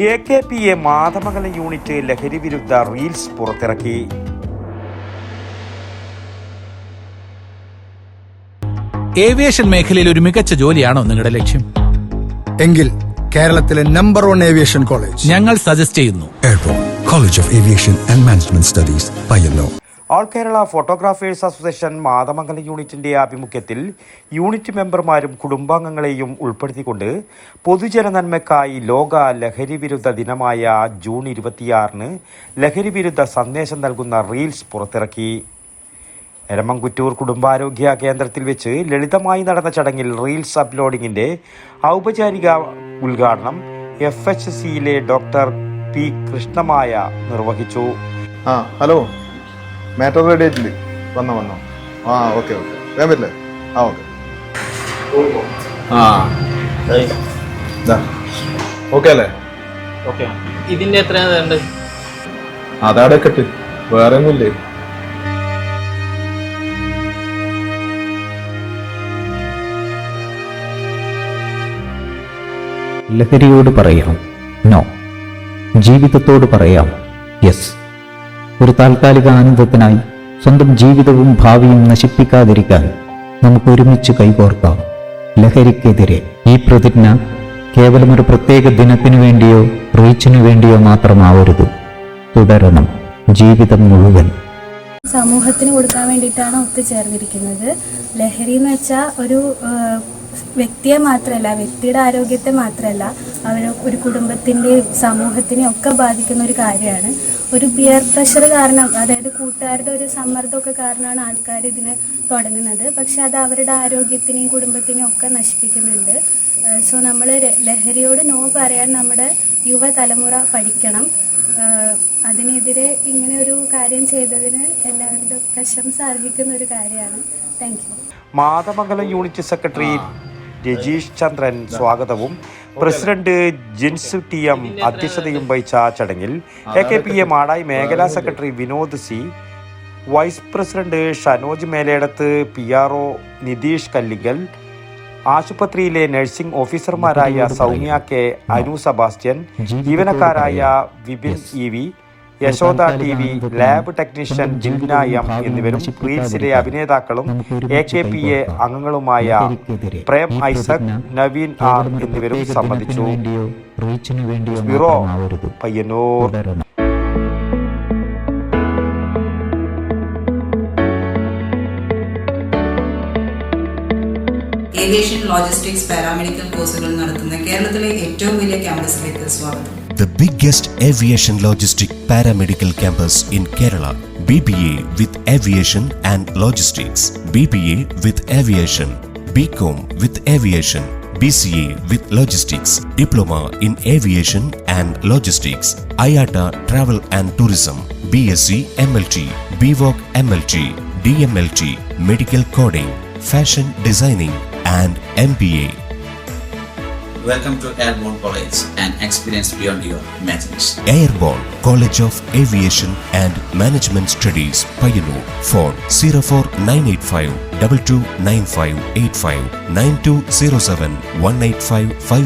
AKPA Mathamangalam unit ലഹരി വിരുദ്ധ reels പുറത്തിറക്കി. ഏവിയേഷൻ മേഖലയിൽ ഒരു മികച്ച ജോലിയാണോ നിങ്ങളുടെ ലക്ഷ്യം? എങ്കിൽ കേരളത്തിലെ നമ്പർ 1 ഏവിയേഷൻ കോളേജ് ഞങ്ങൾ സജസ്റ്റ് ചെയ്യുന്നു. Airport college of aviation and management studies, Payyanur. All Kerala photographers association Mathamangalam യൂണിറ്റിന്റെ ആഭിമുഖ്യത്തിൽ യൂണിറ്റ് മെമ്പർമാരും കുടുംബാംഗങ്ങളെയും ഉൾപ്പെടുത്തിക്കൊണ്ട് പൊതുജന നന്മയ്ക്കായി ലോക ലഹരി വിരുദ്ധ ദിനമായ ജൂൺ 26 ലഹരി വിരുദ്ധ സന്ദേശം നൽകുന്ന റീൽസ് പുറത്തിറക്കി. എരമംകുറ്റൂർ കുടുംബാരോഗ്യ കേന്ദ്രത്തിൽ വെച്ച് ലളിതമായി നടന്ന ചടങ്ങിൽ റീൽസ് അപ്ലോഡിങ്ങിന്റെ ഔപചാരിക ഉദ്ഘാടനം FHCയിലെ ഡോക്ടർ P. കൃഷ്ണമായ നിർവഹിച്ചു. ഹലോ, മാറ്റർ റെഡി ആയിട്ടില്ലേ? വന്നോ. ഓക്കെ വേഗം പറ്റില്ലേ? ഓക്കെ അല്ലേ? ഇതിന്റെ എത്രയാണ്? അതാടെ കെട്ട്, വേറെ ഒന്നുമില്ലേ? ലഹരിയോട് പറയാം നോ, ജീവിതത്തോട് പറയാം യെസ്. ഒരു താൽക്കാലിക ആനന്ദത്തിനായി സ്വന്തം ജീവിതവും ഭാവിയും നശിപ്പിക്കാതിരിക്കാൻ നമുക്ക് ഒരുമിച്ച് കൈകോർക്കാം ലഹരിക്കെതിരെ. ഈ പ്രതിജ്ഞ കേവലം ഒരു പ്രത്യേക ദിനത്തിനു വേണ്ടിയോ റീച്ചിനു വേണ്ടിയോ മാത്രമാവരുത്, തുടരണം ജീവിതം മുഴുവൻ. സമൂഹത്തിന് കൊടുക്കാൻ വേണ്ടിയിട്ടാണ് ഒത്തുചേർന്നിരിക്കുന്നത്. ലഹരി എന്ന് വെച്ചാൽ ഒരു വ്യക്തിയെ മാത്രമല്ല, വ്യക്തിയുടെ ആരോഗ്യത്തെ മാത്രമല്ല, ഒരു കുടുംബത്തിൻ്റെയും സമൂഹത്തിനെയും ഒക്കെ ബാധിക്കുന്ന ഒരു കാര്യമാണ്. ഒരു പിയർ പ്രഷർ കാരണം, അതായത് കൂട്ടുകാരുടെ ഒരു സമ്മർദ്ദമൊക്കെ കാരണമാണ് ആൾക്കാർ ഇതിന് തുടങ്ങുന്നത്. പക്ഷെ അത് അവരുടെ ആരോഗ്യത്തിനെയും കുടുംബത്തിനെയും ഒക്കെ നശിപ്പിക്കുന്നുണ്ട്. സോ നമ്മൾ ലഹരിയോട് നോ പറയാൻ നമ്മുടെ യുവതലമുറ പഠിക്കണം. അതിനെതിരെ ഇങ്ങനെ ഒരു കാര്യം ചെയ്തതിന് എല്ലാവരുടെയും പ്രശംസ അർഹിക്കുന്ന ഒരു കാര്യമാണ്. Thank you. Mathamangalam unit secretary Rajeesh Chandran സ്വാഗതവും പ്രസിഡന്റ് ജിൻസ് TM അധ്യക്ഷതയും വഹിച്ച ചടങ്ങിൽ AKPA മാടായി മേഖലാ secretary Vinod C, vice president Shanoj Meledath, PRO Nitheesh Kallingal, ആശുപത്രിയിലെ നഴ്സിംഗ് ഓഫീസർമാരായ സൗമ്യ K, അനു സെബാസ്റ്റ്യൻ, ജീവനക്കാരായ Vipin EV, Yashoda TV, lab technician Jilna M എന്നിവരും റീൽസിലെ അഭിനേതാക്കളും AKPA അംഗങ്ങളുമായ പ്രേം ഐസക്, നവീൻ R എന്നിവരും സംബന്ധിച്ചു. Bureau, Payyanur. Aviation logistics paramedical കോഴ്സുകൾ നടത്തുന്ന കേരളത്തിലെ ഏറ്റവും വലിയ ക്യാമ്പസിലേക്ക് സ്വാഗതം. The biggest aviation logistic paramedical campus in Kerala. BBA with Aviation and Logistics, BBA with Aviation, BCom with Aviation, BCA with Logistics, Diploma in Aviation and Logistics, IATA Travel and Tourism, BSc MLT, BVoc MLT, DMLT, Medical Coding, Fashion Designing and MBA. Welcome to Airborne College, an experience beyond your imagination. Airborne College of Aviation and Management Studies, Payyanur. Phone 04985 229585 9207 18550.